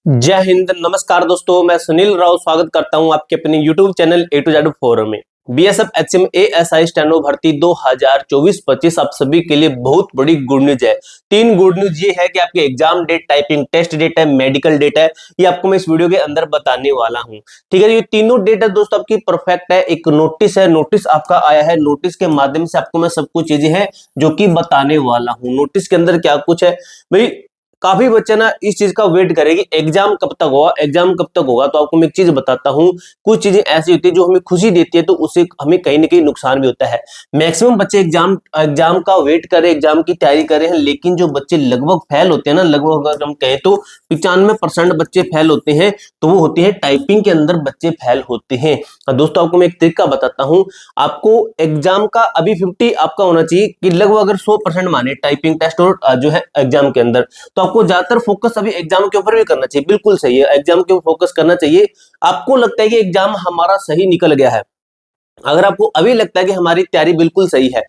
जय हिंद, नमस्कार दोस्तों। मैं सुनील राव स्वागत करता हूं आपके अपने YouTube channel A to Z forum में। बीएसएफ एचएम एएसआई स्टेनो भर्ती 2024-25 आप सभी के लिए बहुत बड़ी गुड न्यूज है। तीन गुड न्यूज ये है कि आपके exam date, typing test date है, मेडिकल डेट है, ये आपको मैं इस वीडियो के अंदर बताने वाला हूं। ठीक है, ये तीनों डेट है दोस्तों आपकी परफेक्ट है। एक नोटिस है, नोटिस आपका आया है, नोटिस के माध्यम से आपको मैं सब कुछ चीजें हैं जो कि बताने वाला हूं। नोटिस के अंदर क्या कुछ है भाई, काफी बच्चे ना इस चीज का वेट करेंगे एग्जाम कब तक होगा, एग्जाम कब तक होगा। तो आपको मैं एक चीज बताता हूँ, कुछ चीजें ऐसी होती है जो हमें खुशी देती है तो उससे हमें कहीं ना कहीं नुकसान भी होता है। मैक्सिमम बच्चे एग्जाम एग्जाम का वेट करें, एग्जाम की तैयारी करें हैं, लेकिन जो बच्चे लगभग फेल होते हैं ना, लगभग अगर हम कहें तो 95% बच्चे फेल होते हैं, तो वो होते हैं टाइपिंग के अंदर बच्चे फेल होते हैं। दोस्तों आपको मैं एक तरीका बताता हूँ, आपको एग्जाम का अभी 50 आपका होना चाहिए कि लगभग अगर 100% माने टाइपिंग टेस्ट और जो है एग्जाम के अंदर, तो आपको ज्यादातर फोकस अभी एग्जाम के ऊपर भी करना चाहिए। बिल्कुल सही है, एग्जाम के ऊपर फोकस करना चाहिए। आपको लगता है कि एग्जाम हमारा सही निकल गया है, अगर आपको अभी लगता है कि हमारी तैयारी बिल्कुल सही है,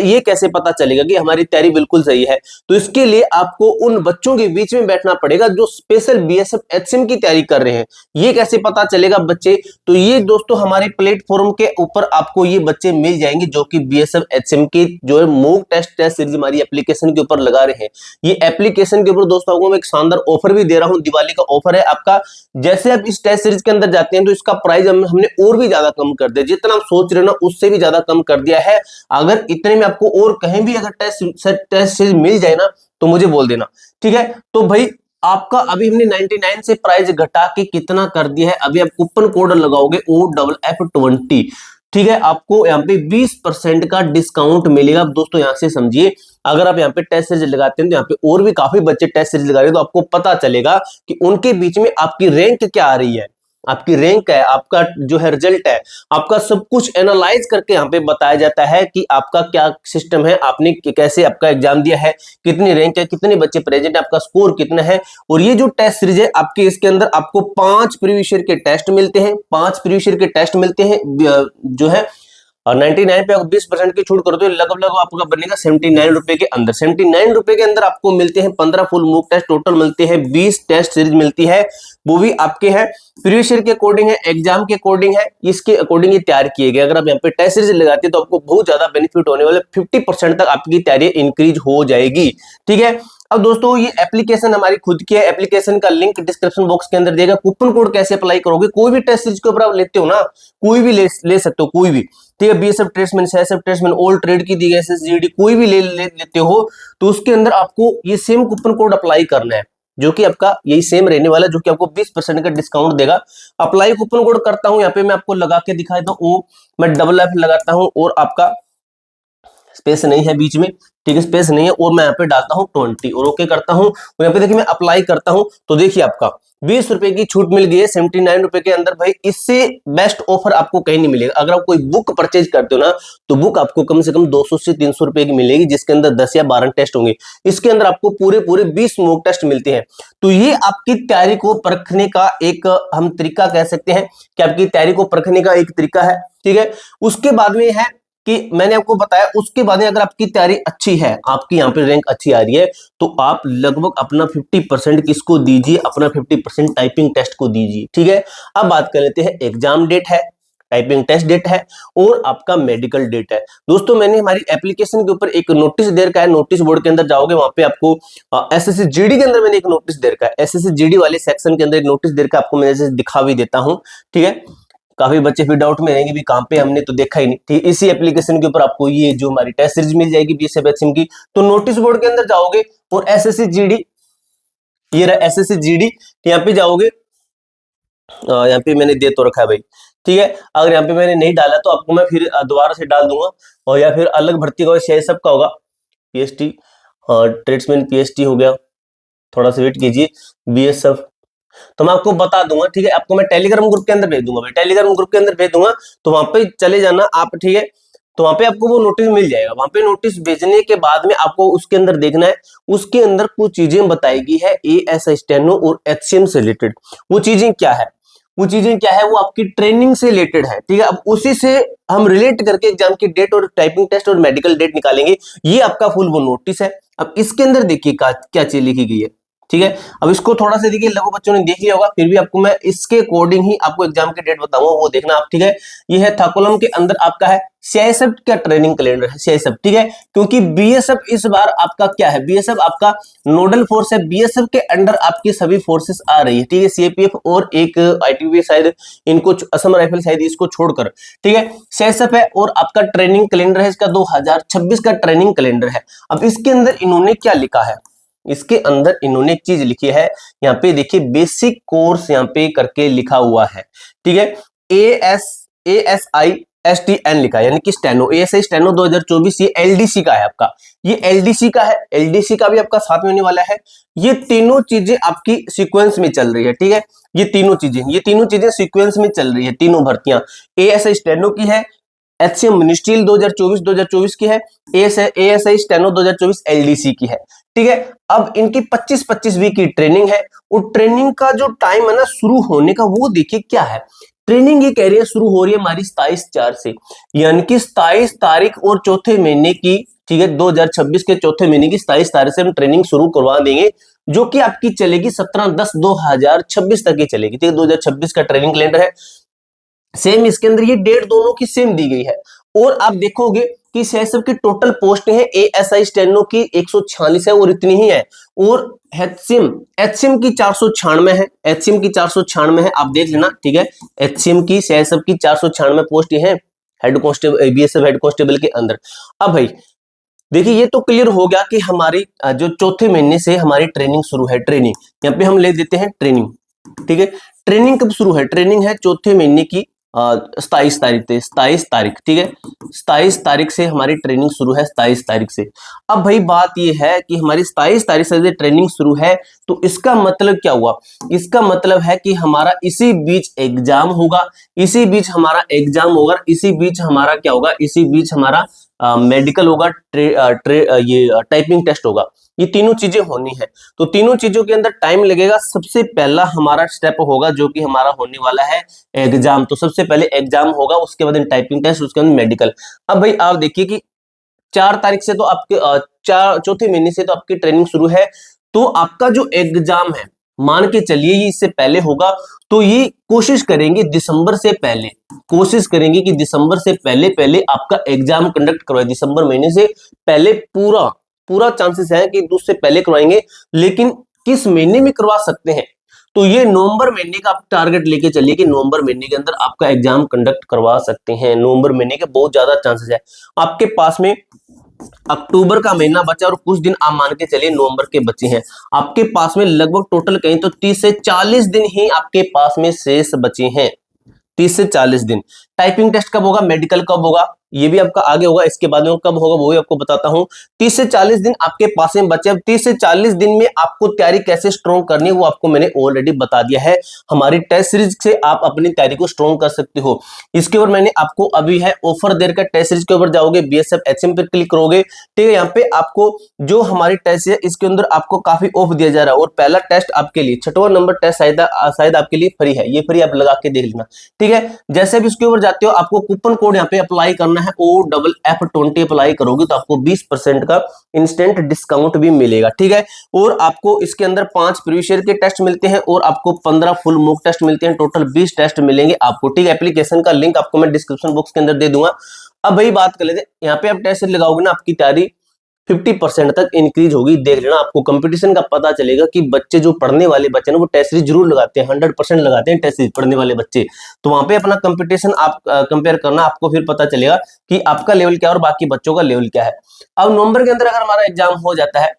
ये कैसे पता चलेगा कि हमारी तैयारी बिल्कुल सही है? तो इसके लिए आपको उन बच्चों के बीच में बैठना पड़ेगा जो स्पेशल बीएसएफ एचएम की तैयारी कर रहे हैं। ये कैसे पता चलेगा बच्चे? तो ये दोस्तों हमारे प्लेटफॉर्म के ऊपर आपको ये बच्चे मिल जाएंगे जो कि बीएसएफ एचएम की जो है मॉक टेस्ट सीरीज हमारी एप्लीकेशन के ऊपर लगा रहे हैं। ये एप्लीकेशन के ऊपर दोस्तों आपको मैं एक शानदार ऑफर भी दे रहा हूं, दिवाली का ऑफर है आपका। जैसे आप इस टेस्ट सीरीज के अंदर जाते हैं तो इसका प्राइस हमने और भी ज्यादा कम कर दिया, जितना सोच रहे हो ना उससे भी ज्यादा कम कर दिया है। अगर इतने में आपको और कहीं भी अगर टेस्ट सीरीज मिल जाए ना तो मुझे बोल देना, ठीक है? तो भाई आपका अभी हमने 99 से प्राइस घटा के कितना कर दिया है, अभी आप कूपन कोड लगाओगे OFF20, ठीक है? आपको यहाँ पे 20% का डिस्काउंट मिलेगा। अब दोस्तों यहाँ से समझिए, अगर आप यहाँ पे टेस्ट सीरीज लगाते हैं तो यहाँ पे और भी काफी बच्चे टेस्ट सीरीज लगा रहे हैं, तो आपको पता चलेगा कि उनके बीच में आपकी रैंक क्या आ रही है, आपकी रैंक है, आपका जो है रिजल्ट है, आपका सब कुछ एनालाइज करके यहाँ पे बताया जाता है कि आपका क्या सिस्टम है, आपने कैसे आपका एग्जाम दिया है, कितनी रैंक है, कितने बच्चे प्रेजेंट है, आपका स्कोर कितना है। और ये जो टेस्ट सीरीज है आपके, इसके अंदर आपको 5 प्रीवियस ईयर के टेस्ट मिलते हैं, 5 प्रीवियस ईयर के टेस्ट मिलते हैं जो है। और 99 पे 20% की छूट करो तो लगभग आपका बनेगा 79 रुपए के अंदर। 79 रुपए के अंदर आपको मिलते हैं 15 फुल मूक टेस्ट, टोटल मिलते हैं 20 टेस्ट सीरीज मिलती है, वो भी आपके हैं प्रीवियस ईयर के अकॉर्डिंग है, एग्जाम के अकॉर्डिंग है, इसके अकॉर्डिंग ये तैयार किए गए। अगर आप यहाँ पे टेस्ट सीरीज लगाते हैं तो आपको बहुत ज्यादा बेनिफिट होने वाले, 50% तक आपकी तैयारी इंक्रीज हो जाएगी, ठीक है? अब दोस्तों ये एप्लीकेशन हमारी खुद की है, एप्लीकेशन का लिंक डिस्क्रिप्शन बॉक्स के अंदर देगा। कूपन कोड कैसे अप्लाई करोगे? कोई भी टेस्ट सीरीज के ऊपर आप लेते हो ना, कोई भी ले सकते हो, कोई भी, ठीक है? BSF tradesman, CSF tradesman, all trade की दी गई एसएसजीडी कोई भी लेते हो तो उसके अंदर आपको ये सेम कूपन कोड अप्लाई करना है, जो कि आपका यही सेम रहने वाला, जो कि आपको 20% का डिस्काउंट देगा। अप्लाई कूपन कोड करता हूं, यहाँ पे मैं आपको लगा के दिखा देता हूं, मैं डबल एफ लगाता हूं और आपका स्पेस नहीं है बीच में, ठीक है? स्पेस नहीं है और मैं यहाँ पे डालता हूँ 20 और ओके करता हूँ। और यहाँ पे देखिए मैं अप्लाई करता हूँ तो देखिए आपका 20 रुपए की छूट मिल गई है 79 रुपए के अंदर। भाई इससे बेस्ट ऑफर आपको कहीं नहीं मिलेगा। अगर आप कोई बुक परचेज करते हो ना तो बुक आपको कम से कम 200 से 300 रुपए की मिलेगी, जिसके अंदर 10 या 12 टेस्ट होंगे। इसके अंदर आपको पूरे 20 मॉक टेस्ट मिलते हैं। तो ये आपकी तैयारी को परखने का एक हम तरीका कह सकते हैं कि आपकी तैयारी को परखने का एक तरीका है, ठीक है? उसके बाद में है कि मैंने आपको बताया, उसके बाद अगर आपकी तैयारी अच्छी है, आपकी यहाँ पे रैंक अच्छी आ रही है, तो आप लगभग अपना 50% किसको दीजिए, अपना 50% टाइपिंग टेस्ट को दीजिए, ठीक है? अब बात कर लेते हैं, एग्जाम डेट है, टाइपिंग टेस्ट डेट है और आपका मेडिकल डेट है। दोस्तों मैंने हमारी एप्लीकेशन के ऊपर एक नोटिस दे रखा है, नोटिस बोर्ड के अंदर जाओगे वहां पे आपको एसएससी जीडी के अंदर मैंने एक नोटिस दे रखा है, एसएससी जीडी वाले सेक्शन के अंदर एक नोटिस दे रखा है, आपको मैं दिखा भी देता हूँ, ठीक है? काफी बच्चे फिर डाउट में रहेंगे भी कहां पे, हमने तो देखा ही नहीं, ठीक है? इसी एप्लीकेशन के ऊपर आपको ये जो हमारी टेस्ट सीरीज मिल जाएगी बीएसएफ एचएम की। तो नोटिस बोर्ड के अंदर जाओगे और एसएससी जीडी, ये रहा एसएससी जीडी, यहाँ पे जाओगे, यहाँ पे मैंने दे तो रखा है भाई, ठीक है? अगर यहाँ पे मैंने नहीं डाला तो आपको मैं फिर दोबारा से डाल दूंगा, और या फिर अलग भर्ती का सीआईएसएफ का होगा, पीएसटी ट्रेड्समैन पीएसटी हो गया, थोड़ा सा वेट कीजिए, बीएसएफ तो मैं आपको बता दूंगा, ठीक है? आपको मैं टेलीग्राम ग्रुप के अंदर भेज दूंगा, टेलीग्राम ग्रुप के अंदर भेज दूंगा, तो वहां पे चले जाना आप, ठीक है? तो वहां पे आपको वो नोटिस मिल जाएगा। वहां पे नोटिस भेजने के बाद में आपको उसके अंदर देखना है, उसके अंदर कुछ चीजें बताएगी है एएसआई स्टेनो और एचसीएम से रिलेटेड। वो चीजें क्या है, वो चीजें क्या है, वो आपकी ट्रेनिंग से रिलेटेड है, ठीक है? अब उसी से हम रिलेट करके एग्जाम की डेट और टाइपिंग टेस्ट और मेडिकल डेट निकालेंगे। ये आपका फुल वो नोटिस है। अब इसके अंदर देखिए क्या चीज लिखी गई है, ठीक है। अब इसको थोड़ा सा देखिए, लघु बच्चों ने देख लिया होगा, फिर भी आपको मैं इसके अकॉर्डिंग ही आपको एग्जाम के डेट बताऊंगा, वो देखना आप, ठीक है। ये है था कॉलम के अंदर आपका है सीआईएसएफ का ट्रेनिंग कैलेंडर है, सीआईएसएफ, ठीक है। क्योंकि बीएसएफ इस बार आपका क्या है, बीएसएफ आपका नोडल फोर्स है, बीएसएफ के अंडर आपकी सभी फोर्सेस आ रही है, ठीक है। सीएपीएफ और एक आईटीबीपी शायद, इनको असम राइफल शायद इसको छोड़कर, ठीक है। सीआईएसएफ है और आपका ट्रेनिंग कैलेंडर है इसका 2026 का ट्रेनिंग कैलेंडर है। अब इसके अंदर इन्होंने क्या लिखा है, इसके अंदर इन्होंने एक चीज लिखी है, यहाँ पे देखिए बेसिक कोर्स यहाँ पे करके लिखा हुआ है, ठीक है। ASISTN लिखा है, यानी कि स्टेनो, एएसआई स्टेनो 2024, ये एलडीसी का है आपका, ये एलडीसी का है, एलडीसी का भी आपका साथ में होने वाला है। ये तीनों चीजें आपकी सीक्वेंस में चल रही है, ठीक है। ये तीनों चीजें सीक्वेंस में चल रही है, तीनों भर्तियां। एएसआई स्टेनो की है, एचसीएम मिनिस्ट्रियल 2024 की है, एएसआई स्टेनो 2024 एलडीसी की है, ठीक है। अब इनकी 25-25 वीक की ट्रेनिंग है, और ट्रेनिंग का जो टाइम है ना शुरू होने का, वो देखिए क्या है। ट्रेनिंग ये कह रही है शुरू हो रही है हमारी 27/4 से, यानी कि 27 तारीख और चौथे महीने की, ठीक है, 2026 के चौथे महीने की 27 तारीख से हम ट्रेनिंग शुरू करवा देंगे, जो कि आपकी चलेगी 17/10/2026 तक ही चलेगी, ठीक है। 2026 का ट्रेनिंग कैलेंडर है, सेम इसके अंदर ये डेट दोनों की सेम दी गई है। और आप देखोगे कि सीआईएसएफ की टोटल पोस्ट है एएसआई स्टेनो की 146 है और इतनी ही है, और एचसीएम की 496 है, एचसीएम की 496 है, आप देख लेना, ठीक है। एचसीएम की सीआईएसएफ की 496 पोस्ट है head constable, BSF head constable के अंदर। अब भाई देखिए, ये तो क्लियर हो गया कि हमारी जो चौथे महीने से हमारी ट्रेनिंग शुरू है, ट्रेनिंग यहाँ पे हम ले देते हैं ट्रेनिंग, ठीक है। ट्रेनिंग कब शुरू है, ट्रेनिंग है चौथे महीने की 27 तारीख से, 27 तारीख, ठीक है। 27 तारीख से हमारी ट्रेनिंग शुरू है, 27 तारीख से। अब भाई बात ये है कि हमारी 27 तारीख से ट्रेनिंग शुरू है, तो इसका मतलब क्या हुआ, इसका मतलब है कि हमारा इसी बीच एग्जाम होगा, इसी बीच हमारा एग्जाम होगा, इसी बीच हमारा क्या होगा, इसी बीच हमारा मेडिकल होगा, ये टाइपिंग टेस्ट होगा, ये तीनों चीजें होनी है। तो तीनों चीजों के अंदर टाइम लगेगा। सबसे पहला हमारा स्टेप होगा जो कि हमारा होने वाला है एग्जाम, तो सबसे पहले एग्जाम होगा, उसके बाद टाइपिंग टेस्ट, उसके बाद मेडिकल। अब भाई आप देखिए कि 4 तारीख से तो आपके चौथे महीने से तो आपकी ट्रेनिंग शुरू है, तो आपका जो एग्जाम है मान के चलिए ये इससे पहले होगा, तो ये कोशिश करेंगे दिसंबर से पहले, कोशिश करेंगे कि दिसंबर से पहले पहले आपका एग्जाम कंडक्ट करवाए, दिसंबर महीने से पहले पूरा पूरा चांसेस है कि उससे पहले करवाएंगे। लेकिन किस महीने में करवा सकते हैं, तो ये नवंबर महीने का आप टारगेट लेके चलिए कि नवंबर महीने के अंदर आपका एग्जाम कंडक्ट करवा सकते हैं। नवंबर महीने के बहुत ज्यादा चांसेस है। आपके पास में अक्टूबर का महीना बचा और कुछ दिन आप मान के चलिए नवंबर के बचे हैं, आपके पास में लगभग टोटल कहीं तो 30 से 40 दिन ही आपके पास में शेष बचे हैं, 30 से 40 दिन। टाइपिंग टेस्ट कब होगा, मेडिकल कब होगा, ये भी आपका आगे होगा, इसके बाद में कब होगा वो भी आपको बताता हूं। 30 से 40 दिन आपके पास में बचे। अब 30 से 40 दिन में आपको तैयारी कैसे स्ट्रॉन्ग करनी है वो आपको मैंने ऑलरेडी बता दिया है। हमारी टेस्ट सीरीज से आप अपनी तैयारी को स्ट्रॉन्ग कर सकते हो। इसके ऊपर मैंने आपको अभी है ऑफर देर का, टेस्ट सीरीज के ऊपर जाओगे, बीएसएफ एचएम पर क्लिक करोगे, ठीक है। यहाँ पे आपको जो हमारी टेस्ट है इसके अंदर आपको काफी ऑफ दिया जा रहा है, और पहला टेस्ट आपके लिए 6वां नंबर टेस्ट शायद आपके लिए फ्री है, ये फ्री आप लगा के देख लेना, ठीक है। जैसे भी इसके ऊपर जाते हो आपको कूपन कोड यहाँ पे अप्लाई करना है, OFF20 अप्लाई करोगे तो आपको 20% का इंस्टेंट डिस्काउंट भी मिलेगा, ठीक है। और आपको इसके अंदर 5 प्रीवियस ईयर के टेस्ट मिलते हैं और आपको 15 फुल मॉक टेस्ट मिलते हैं, टोटल 20 टेस्ट मिलेंगे आपको, ठीक है। एप्लीकेशन का लिंक आपको मैं डिस्क्रिप्शन बॉक्स के अंदर दे दूंगा। अब वही बात कर लेते हैं, यहाँ पे आप टेस्ट लगाओगे ना, आपकी तैयारी 50% तक इंक्रीज होगी। देख लेना, आपको कंपटीशन का पता चलेगा कि बच्चे जो पढ़ने वाले बच्चे ना वो टेस्ट सीरीज जरूर लगाते हैं, 100% लगाते हैं टेस्ट सीरीज पढ़ने वाले बच्चे। तो वहां पे अपना कंपटीशन आप कंपेयर करना, आपको फिर पता चलेगा कि आपका लेवल क्या है और बाकी बच्चों का लेवल क्या है। अब नवंबर के अंदर अगर हमारा एग्जाम हो जाता है,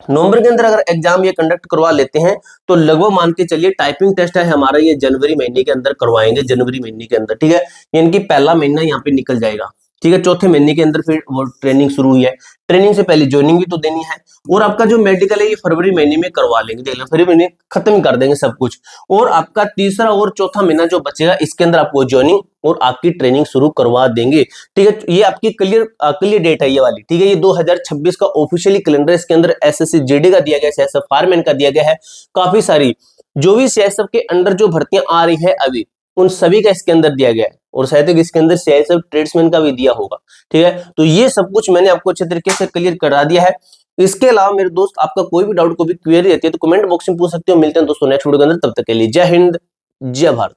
नवंबर के अंदर अगर एग्जाम ये कंडक्ट करवा लेते हैं, तो लगभग मान के चलिए टाइपिंग टेस्ट है हमारा ये जनवरी महीने के अंदर करवाएंगे, जनवरी महीने के अंदर, ठीक है। यानी कि पहला महीना यहाँ पे निकल जाएगा, ठीक है। चौथे महीने के अंदर फिर वो ट्रेनिंग शुरू हुई है, ट्रेनिंग से पहले ज्वाइनिंग भी तो देनी है। और आपका जो मेडिकल है ये फरवरी महीने में करवा लेंगे, देख लो फरवरी महीने खत्म कर देंगे सब कुछ। और आपका तीसरा और चौथा महीना जो बचेगा इसके अंदर आपको ज्वाइनिंग और आपकी ट्रेनिंग शुरू करवा देंगे, ठीक है। ये आपकी क्लियर डेट है ये वाली, ठीक है। ये 2026 का ऑफिशियली कैलेंडर, इसके अंदर एसएससी जीडी का दिया गया है, सीआईएसएफ फायरमैन का दिया गया है, काफी सारी जो भी सीआईएसएफ के अंडर जो भर्तियां आ रही है अभी उन सभी का इसके अंदर दिया गया है, और शायद इसके अंदर सीआईएसएफ ट्रेड्समैन का भी दिया होगा, ठीक है। तो ये सब कुछ मैंने आपको अच्छे तरीके से क्लियर करा दिया है। इसके अलावा मेरे दोस्त आपका कोई भी डाउट, कोई भी क्वेरी रहती है तो कमेंट बॉक्स में पूछ सकते हो। मिलते हैं दोस्तों नेक्स्ट वीडियो के अंदर, तब तक के लिए जय हिंद, जय भारत।